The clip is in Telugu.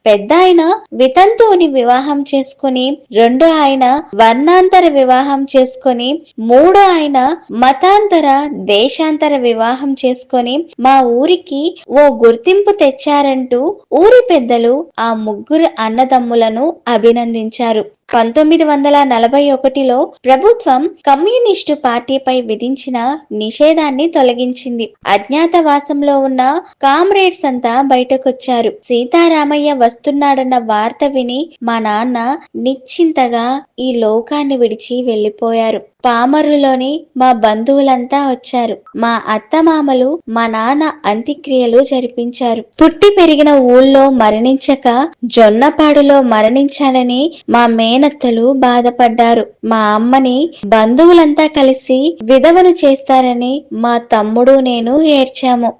పెద్ద ఆయన వితంతువుని వివాహం చేసుకుని, రెండో ఆయన వర్ణాంతర వివాహం చేసుకొని, మూడో ఆయన మతాంతర దేశాంతర వివాహం చేసుకొని మా ఊరికి ఓ గుర్తింపు తెచ్చారంటూ ఊరి పెద్దలు ఆ ముగ్గురు అన్నదమ్ములను అభినందించారు. 1941లో ప్రభుత్వం కమ్యూనిస్టు పార్టీపై విధించిన నిషేధాన్ని తొలగించింది. అజ్ఞాతవాసంలో ఉన్న కామ్రేడ్స్ అంతా బయటకొచ్చారు. సీతారామయ్య వస్తున్నాడన్న వార్త విని మా నాన్న నిశ్చింతగా ఈ లోకాన్ని విడిచి వెళ్లిపోయారు. పామరులోని మా బంధువులంతా వచ్చారు. మా అత్తమామలు మా నాన్న అంత్యక్రియలు జరిపించారు. పుట్టి పెరిగిన ఊళ్ళో మరణించక జొన్నపాడులో మరణించాడని మా మేనత్తలు బాధపడ్డారు. మా అమ్మని బంధువులంతా కలిసి విధవను చేస్తారని మా తమ్ముడు నేను ఏడ్చాము.